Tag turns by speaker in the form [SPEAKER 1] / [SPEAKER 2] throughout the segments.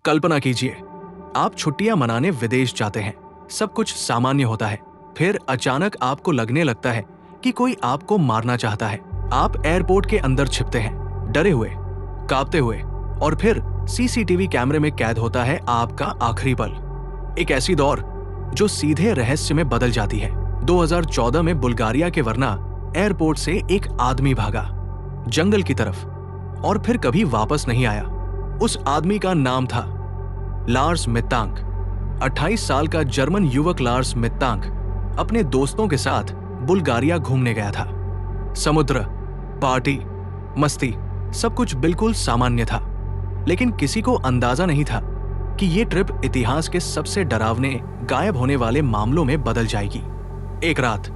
[SPEAKER 1] कल्पना कीजिए, आप छुट्टियां मनाने विदेश जाते हैं। सब कुछ सामान्य होता है। फिर अचानक आपको लगने लगता है कि कोई आपको मारना चाहता है। आप एयरपोर्ट के अंदर छिपते हैं, डरे हुए, कांपते हुए, और फिर सीसीटीवी कैमरे में कैद होता है आपका आखिरी पल। एक ऐसी दौर जो सीधे रहस्य में बदल जाती है। 2014 में बुल्गारिया के वरना एयरपोर्ट से एक आदमी भागा जंगल की तरफ और फिर कभी वापस नहीं आया। उस आदमी का नाम था लार्स मित्तांक। 28 साल का जर्मन युवक लार्स मित्तांक अपने दोस्तों के साथ बुल्गारिया घूमने गया था। समुद्र, पार्टी, मस्ती, सब कुछ बिल्कुल सामान्य था, लेकिन किसी को अंदाजा नहीं था कि ये ट्रिप इतिहास के सबसे डरावने गायब होने वाले मामलों में बदल जाएगी। एक रात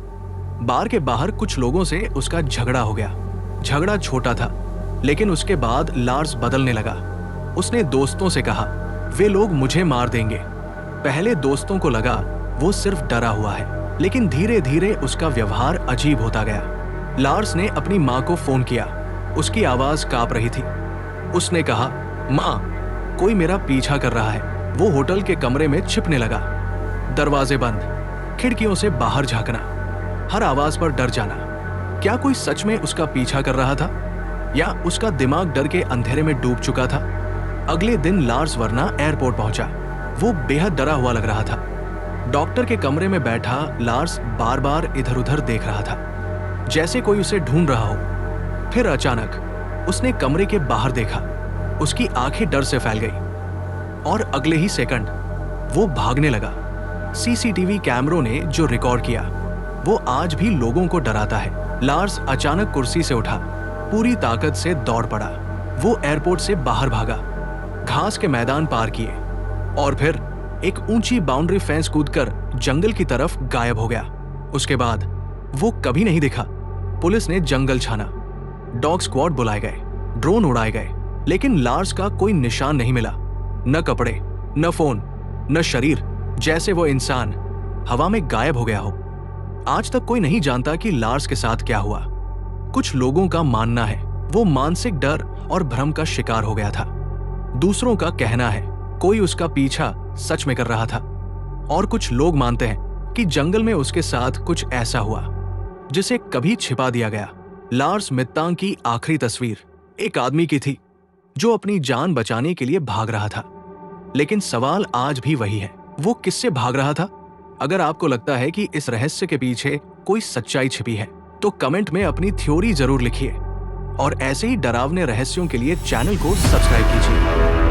[SPEAKER 1] बार के बाहर कुछ लोगों से उसका झगड़ा हो गया। झगड़ा छोटा था, लेकिन उसके बाद लार्स बदलने लगा। उसने दोस्तों से कहा, वे लोग मुझे मार देंगे। पहले दोस्तों को लगा वो सिर्फ डरा हुआ है, लेकिन धीरे धीरे उसका व्यवहार अजीब होता गया। लार्स ने अपनी माँ को फोन किया। उसकी आवाज कांप रही थी। उसने कहा, माँ, कोई मेरा पीछा कर रहा है। वो होटल के कमरे में छिपने लगा। दरवाजे बंद, खिड़कियों से बाहर झांकना, हर आवाज पर डर जाना। क्या कोई सच में उसका पीछा कर रहा था, या उसका दिमाग डर के अंधेरे में डूब चुका था? अगले दिन लार्स वरना एयरपोर्ट पहुंचा। वो बेहद डरा हुआ लग रहा था। डॉक्टर के कमरे में बैठा लार्स बार बार इधर उधर देख रहा था, जैसे कोई उसे ढूंढ रहा हो। फिर अचानक उसने कमरे के बाहर देखा। उसकी आंखें डर से फैल गई और अगले ही सेकंड वो भागने लगा। सीसीटीवी कैमरों ने जो रिकॉर्ड किया वो आज भी लोगों को डराता है। लार्स अचानक कुर्सी से उठा, पूरी ताकत से दौड़ पड़ा। वो एयरपोर्ट से बाहर भागा, घास के मैदान पार किए और फिर एक ऊंची बाउंड्री फेंस कूदकर जंगल की तरफ गायब हो गया। उसके बाद वो कभी नहीं दिखा। पुलिस ने जंगल छाना, डॉग स्क्वाड बुलाए गए, ड्रोन उड़ाए गए, लेकिन लार्स का कोई निशान नहीं मिला। न कपड़े, न फोन, न शरीर, जैसे वो इंसान हवा में गायब हो गया हो। आज तक कोई नहीं जानता कि लार्स के साथ क्या हुआ। कुछ लोगों का मानना है वो मानसिक डर और भ्रम का शिकार हो गया था। दूसरों का कहना है कोई उसका पीछा सच में कर रहा था, और कुछ लोग मानते हैं कि जंगल में उसके साथ कुछ ऐसा हुआ जिसे कभी छिपा दिया गया। लार्स मित्तांक की आखिरी तस्वीर एक आदमी की थी जो अपनी जान बचाने के लिए भाग रहा था। लेकिन सवाल आज भी वही है, वो किससे भाग रहा था? अगर आपको लगता है कि इस रहस्य के पीछे कोई सच्चाई छिपी है, तो कमेंट में अपनी थ्योरी जरूर लिखिए और ऐसे ही डरावने रहस्यों के लिए चैनल को सब्सक्राइब कीजिए।